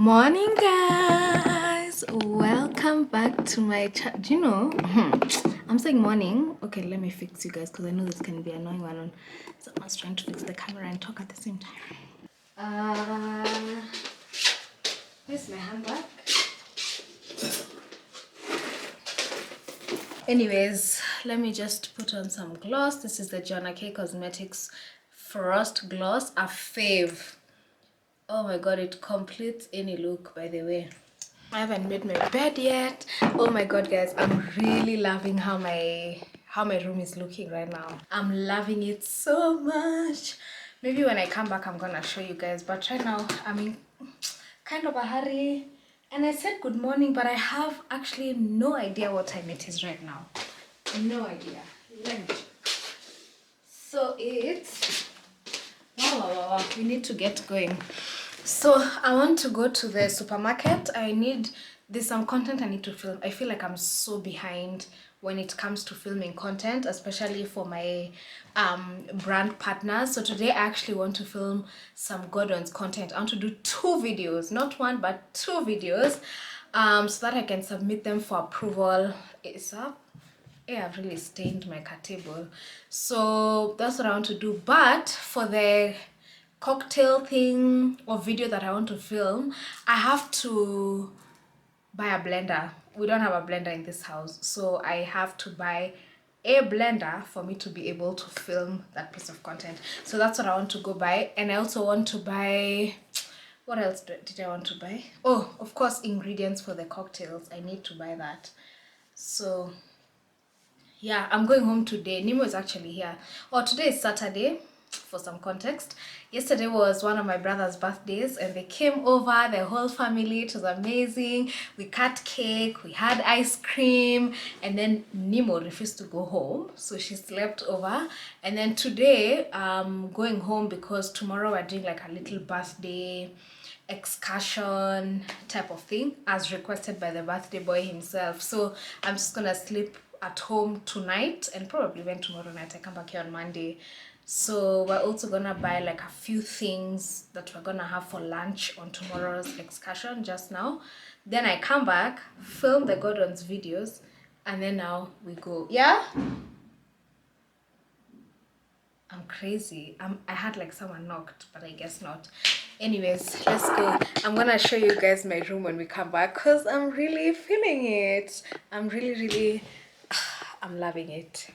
Morning, guys. Welcome back to my channel. Do you know? I'm saying morning. Okay, let me fix you guys because I know this can be annoying one. So I was trying to fix the camera and talk at the same time. Where's my handbag? Anyways, let me just put on some gloss. This is the Joanna Cosmetics Frost Gloss, a fave. Oh my god, it completes any look, by the way. I haven't made my bed yet. Oh my god, guys, I'm really loving how my room is looking right now. I'm loving it so much. Maybe when I come back I'm gonna show you guys, but right now I'm in kind of a hurry. And I said good morning, but I have actually no idea what time it is right now. No idea. Let me check. So it's wow. We need to get going. So I want to go to the supermarket. There's some content I need to film. I feel like I'm so behind when it comes to filming content, especially for my brand partners. So today I actually want to film some Gordon's content. I want to do 2 videos, not 1 but 2 videos, so that I can submit them for approval ASAP. Yeah, I've really stained my cat table. So that's what I want to do. But for the cocktail thing or video that I want to film, I have to buy a blender. We don't have a blender in this house, so I have to buy a blender for me to be able to film that piece of content. So that's what I want to go buy. And I also want to buy, what else did I want to buy? Oh, of course, ingredients for the cocktails. I need to buy that. So yeah, I'm going home today. Nemo is actually here. Oh, today is Saturday. For some context, yesterday was one of my brother's birthdays and they came over, the whole family. It was amazing. We cut cake, we had ice cream, and then Nemo refused to go home, so she slept over. And then today I'm going home because tomorrow we're doing like a little birthday excursion type of thing as requested by the birthday boy himself. So I'm just gonna sleep at home tonight and probably when tomorrow night I come back here on Monday. So we're also gonna buy like a few things that we're gonna have for lunch on tomorrow's excursion just now. Then I come back, film the Gordon's videos, and then now we go. Yeah? I'm crazy. I had like someone knocked, but I guess not. Anyways, let's go. I'm gonna show you guys my room when we come back because I'm really feeling it. I'm really I'm loving it.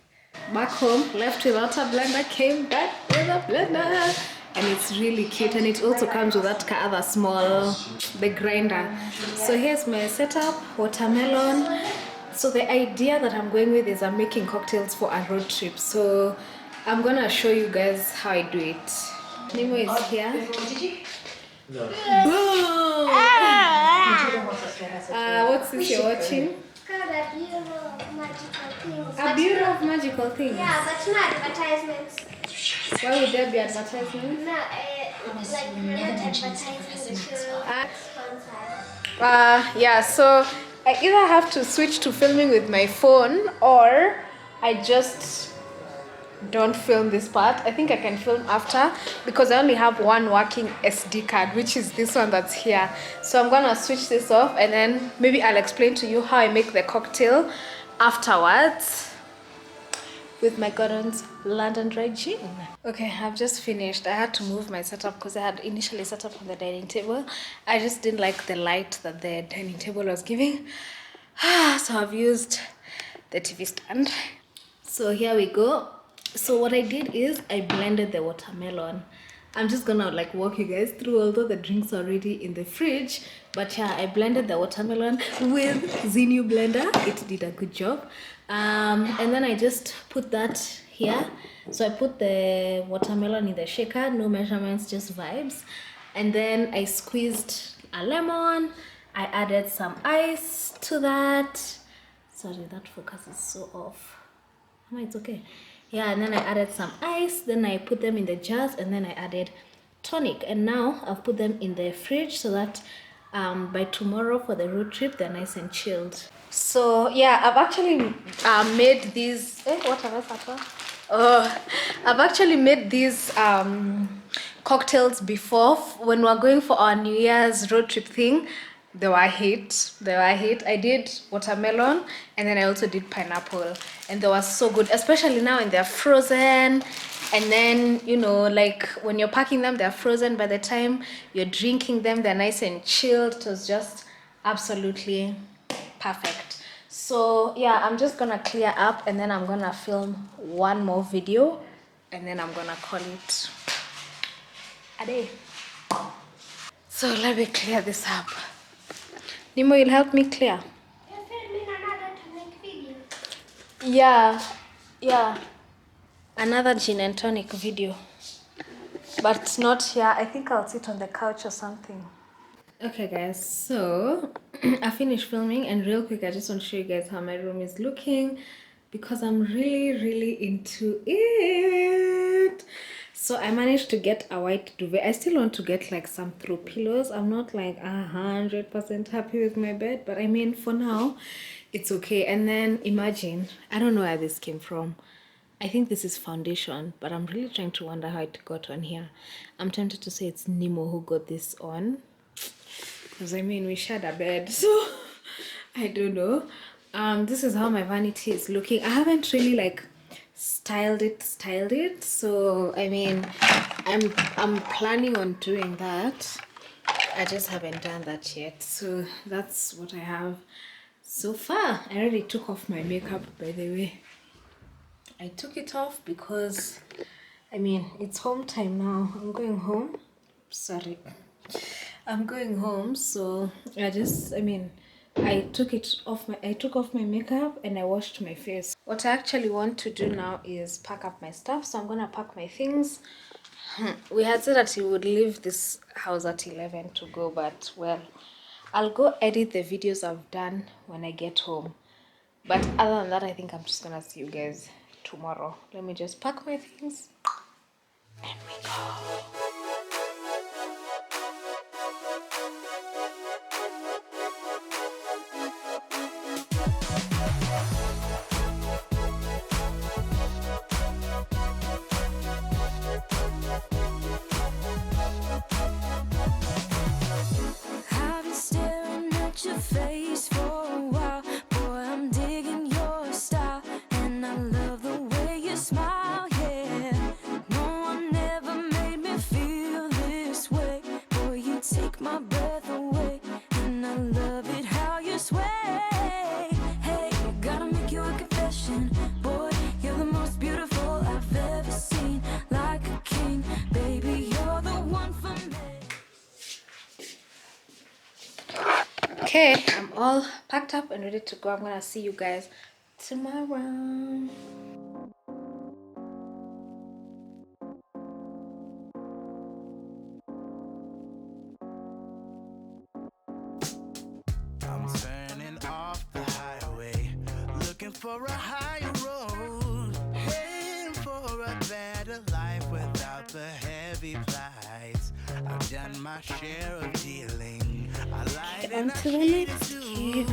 Back home, left without a blender, came back with a blender, and it's really cute. And it also comes with that other small, the grinder. So here's my setup, watermelon. So the idea that I'm going with is I'm making cocktails for a road trip. So I'm gonna show you guys how I do it. Nemo is here. No. Boom! What's this you're watching? A Bureau of Magical Things. Yeah, but not advertisements. Why would there be advertisements? No, like not advertisements. Yeah, so I either have to switch to filming with my phone or I just don't film this part. I think I can film after because I only have one working SD card, which is this one that's here. So I'm gonna switch this off and then maybe I'll explain to you how I make the cocktail afterwards with my Gordon's London Dry Gin. Okay, I've just finished. I had to move my setup because I had initially set up on the dining table. I just didn't like the light that the dining table was giving. So I've used the TV stand. So here we go. So what I did is I blended the watermelon. I'm just gonna like walk you guys through, although the drinks are already in the fridge. But yeah, I blended the watermelon with the new blender. It did a good job. And then I just put that here. So I put the watermelon in the shaker, no measurements, just vibes. And then I squeezed a lemon. I added some ice to that. Sorry, that focus is so off. Oh, it's okay. Yeah, and then I added some ice, then I put them in the jars, and then I added tonic. And now I've put them in the fridge so that by tomorrow for the road trip they're nice and chilled. So yeah, I've actually made these I've actually made these cocktails before when we were going for our New Year's road trip thing. They were a hit. They were a hit. I did watermelon and then I also did pineapple, and they were so good, especially now when they're frozen. And then, you know, like when you're packing them, they're frozen. By the time you're drinking them, they're nice and chilled. It was just absolutely perfect. So yeah, I'm just gonna clear up and then I'm gonna film one more video and then I'm gonna call it a day. So let me clear this up. Nemo, you'll help me clear. You're filming another to make video. Yeah, another gin and tonic video, but not here. I think I'll sit on the couch or something. Okay guys, so I finished filming, and real quick I just want to show you guys how my room is looking because I'm really into it. So I managed to get a white duvet. I still want to get like some throw pillows. I'm not like 100% happy with my bed, but I mean for now it's okay. And then imagine, I don't know where this came from. I think this is foundation, but I'm really trying to wonder how it got on here. I'm tempted to say it's Nemo who got this on, because I mean we shared a bed, so I don't know. This is how my vanity is looking. I haven't really like styled it, so I mean I'm planning on doing that. I just haven't done that yet. So that's what I have so far. I already took off my makeup, by the way. I took it off because I mean it's home time now. I'm going home. Sorry, I'm going home, so I took off my makeup and I washed my face. What I actually want to do now is pack up my stuff, so I'm gonna pack my things. We had said that we would leave this house at 11 to go, but well, I'll go edit the videos I've done when I get home. But other than that, I think I'm just gonna see you guys tomorrow. Let me just pack my things and we go. I've been staring at your face for a while. Boy, I'm digging your style, and I love the way you smile, yeah. No one ever made me feel this way. Boy, you take my breath away, and I love it how you sway. Hey, gotta make you a confession. Boy, you're the most beautiful I've ever seen. Like a king, baby, you're the one for me. Okay, I'm all packed up and ready to go. I'm gonna see you guys tomorrow. I'm turning off the highway, looking for a higher road, heading for a better life without the heavy plights. I've done my share of dealing. I lied and I On to the cheated next too. kid.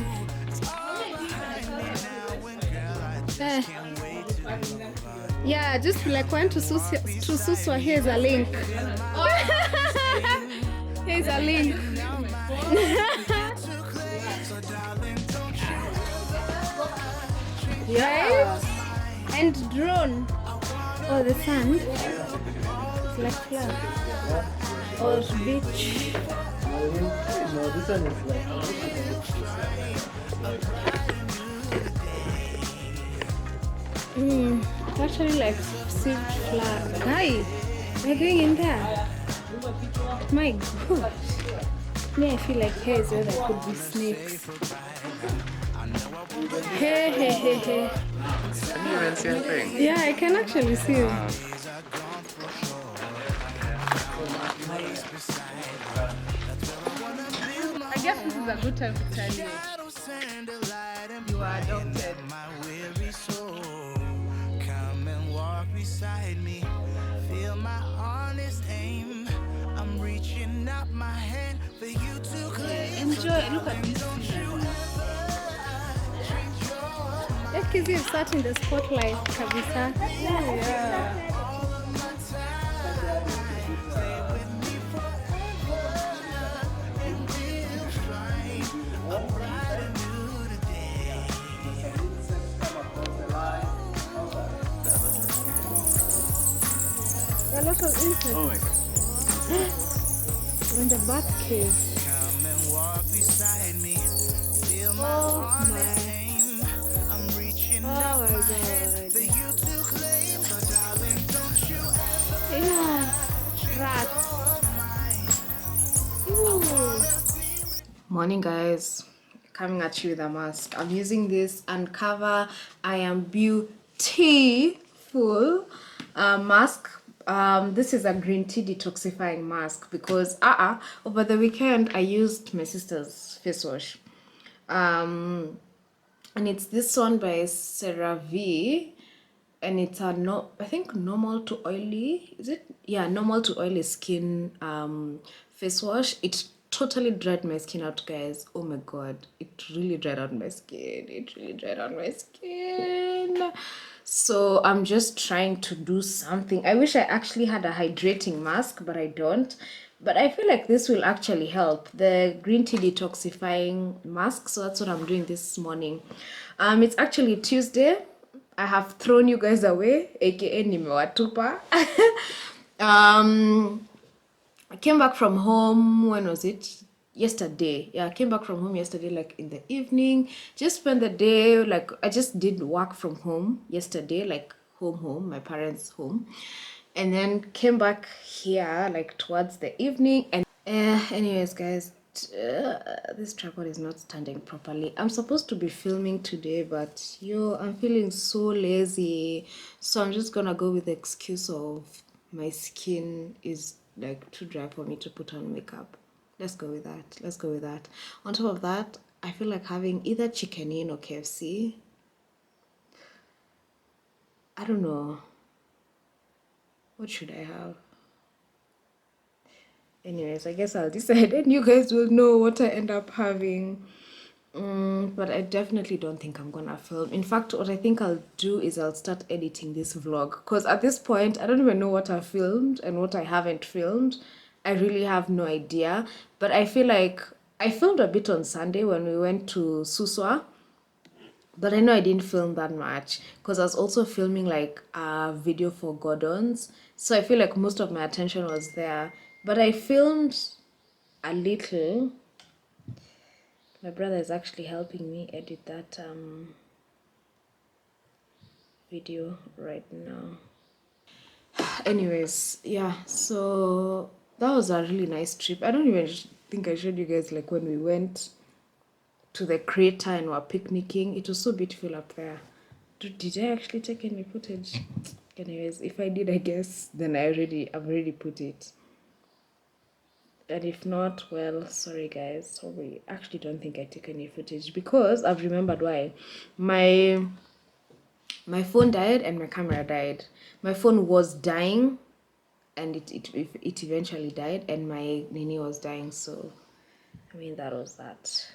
It's all behind me now, and girl, I just can't wait to move on. Yeah, just like went to Suswa. Here's a link. Here's a link. Right? And drone. Oh, the sand. It's like flag. Oh, it's beach. No, this one is like. It's actually like sieved flag. Guy, we're going in there. My God. Me, I feel like here is where there could be snakes. Hey. Can you even see anything? Yeah, I can actually see it. I guess this is a good time to tell you you are adopted. My weary soul, come and walk beside me. Feel my honest aim. I'm reaching out my hand for you to claim. Enjoy. Look at this. That kids is sat in the spotlight, kabisa. Yeah. lot of insects. Oh my god. In the bat cave. Come and walk beside me. Feel my Oh heart my. aim. I'm reaching Oh out my my hand god. for you to claim. So darling, don't you ever Yeah. Rats. Ooh. Morning, guys. Coming at you with a mask. I'm using this Uncover I Am Beautiful mask. This is a green tea detoxifying mask because over the weekend I used my sister's face wash. And it's this one by CeraVe, and it's a I think normal to oily, is it? Yeah, normal to oily skin face wash. It totally dried my skin out, guys. Oh my god, it really dried out my skin. It really dried out my skin. So I'm just trying to do something. I wish I actually had a hydrating mask, but I don't. But I feel like this will actually help, the green tea detoxifying mask. So that's what I'm doing this morning. It's actually Tuesday. I have thrown you guys away, aka nimewatupa. I came back from home, when was it? Yesterday. Yeah, I came back from home yesterday, like in the evening. Just spent the day, like I just did work from home yesterday, like home, my parents' home. And then came back here like towards the evening. And anyways, guys, this tripod is not standing properly. I'm supposed to be filming today, but I'm feeling so lazy. So I'm just gonna go with the excuse of my skin is like too dry for me to put on makeup. Let's go with that. On top of that, I feel like having either chicken in or KFC. I don't know. What should I have? Anyways, I guess I'll decide and you guys will know what I end up having. But I definitely don't think I'm gonna film. In fact, what I think I'll do is I'll start editing this vlog, because at this point I don't even know what I filmed and what I haven't filmed. I really have no idea. But I feel like I filmed a bit on Sunday when we went to Suswa, but I know I didn't film that much because I was also filming like a video for Gordon's. So I feel like most of my attention was there. But I filmed a little. My brother is actually helping me edit that video right now. Anyways, yeah, so that was a really nice trip. I don't even think I showed you guys like when we went to the crater and were picnicking. It was so beautiful up there. Did I actually take any footage? Anyways, if I did, I guess then I've already put it. And if not, well, sorry guys, sorry. Actually don't think I took any footage because I've remembered why. My phone died and my camera died. My phone was dying and it eventually died, and my Nini was dying, so I mean that was that.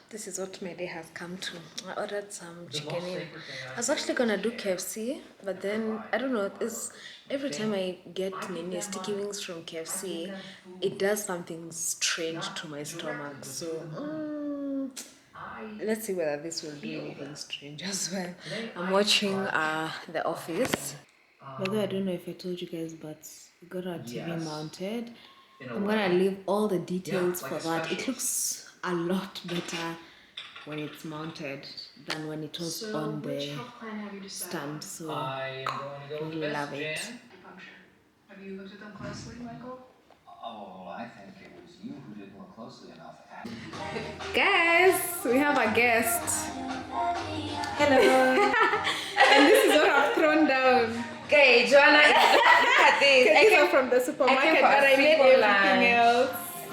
This is what my day has come to. I ordered some chicken in. I was actually gonna do KFC, but then I don't know, every time I get Nini sticky wings from KFC, it does something strange to my stomach. So let's see whether this will do anything strange as well. I'm watching The Office. By the way, I don't know if I told you guys, but we got our TV mounted. I'm gonna leave all the details for that. It looks a lot better when it's mounted than when it was on the stand. So I really love it. Have you looked at them closely, Michael? Oh, I think it was you who didn't look closely enough. Guys, we have a guest. Hello. And this is what I've thrown down. Okay, Joanna, look at this. These are from the supermarket, but I made everything else.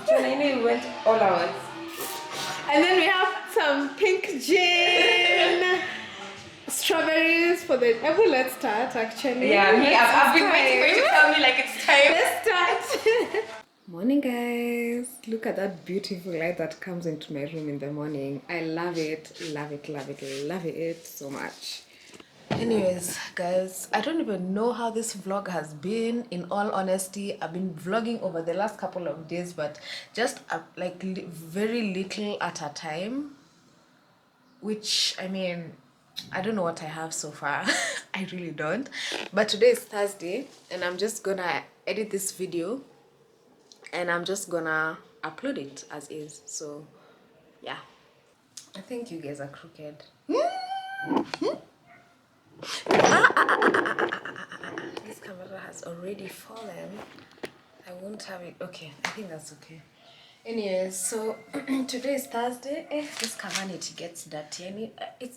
Joanna, you know we went all out. And then we have some pink gin, strawberries for the. Let's start actually. Yeah, I've been waiting for you to tell me like it's time. Let's start. Morning, guys. Look at that beautiful light that comes into my room in the morning. I love it, love it so much. Anyways, guys, I don't even know how this vlog has been. In all honesty, I've been vlogging over the last couple of days, but just like very little at a time, which I mean I don't know what I have so far. I really don't. But today is Thursday and I'm just gonna edit this video and I'm just gonna upload it as is. So yeah. I think you guys are crooked. This camera has already fallen. I won't have it. Okay, I think that's okay. Anyways, so today is Thursday. This community gets dirty.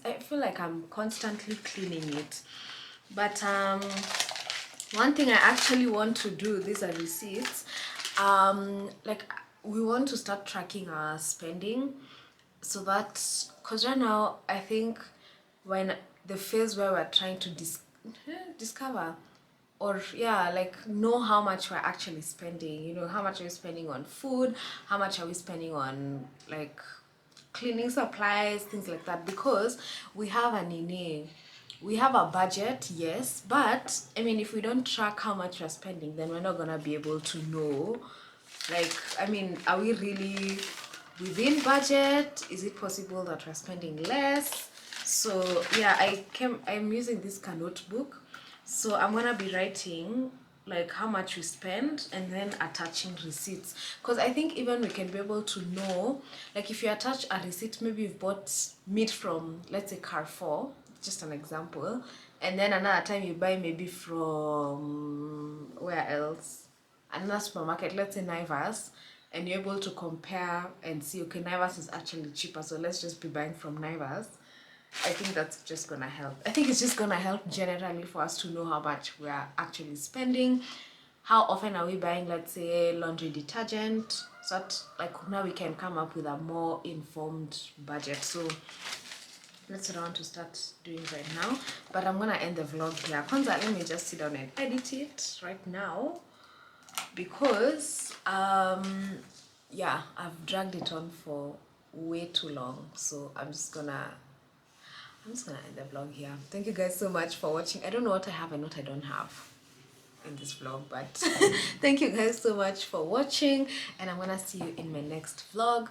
I feel like I'm constantly cleaning it. But one thing I actually want to do, these are receipts. Like we want to start tracking our spending, so that, because right now I think when the phase where we're trying to discover, or yeah, like know how much we're actually spending, you know, how much are we spending on food, how much are we spending on like cleaning supplies, things like that, because we have we have a budget, yes, but I mean, if we don't track how much we're spending, then we're not gonna be able to know, like, I mean, are we really within budget? Is it possible that we're spending less? So yeah, I'm using this notebook, so I'm gonna be writing like how much we spend and then attaching receipts, because I think even we can be able to know, like if you attach a receipt, maybe you've bought meat from, let's say, Carrefour, just an example, and then another time you buy maybe from where else, another supermarket, let's say Naivas, and you're able to compare and see, okay, Naivas is actually cheaper, so let's just be buying from Naivas. I think that's just gonna help. I think it's just gonna help generally for us to know how much we are actually spending, how often are we buying, let's say, laundry detergent, so that like now we can come up with a more informed budget. So that's what I want to start doing right now, but I'm gonna end the vlog here. Kwanza, let me just sit down and edit it right now, because yeah, I've dragged it on for way too long, so I'm just gonna end the vlog here. Thank you guys so much for watching. I don't know what I have and what I don't have in this vlog, but thank you guys so much for watching, and I'm gonna see you in my next vlog.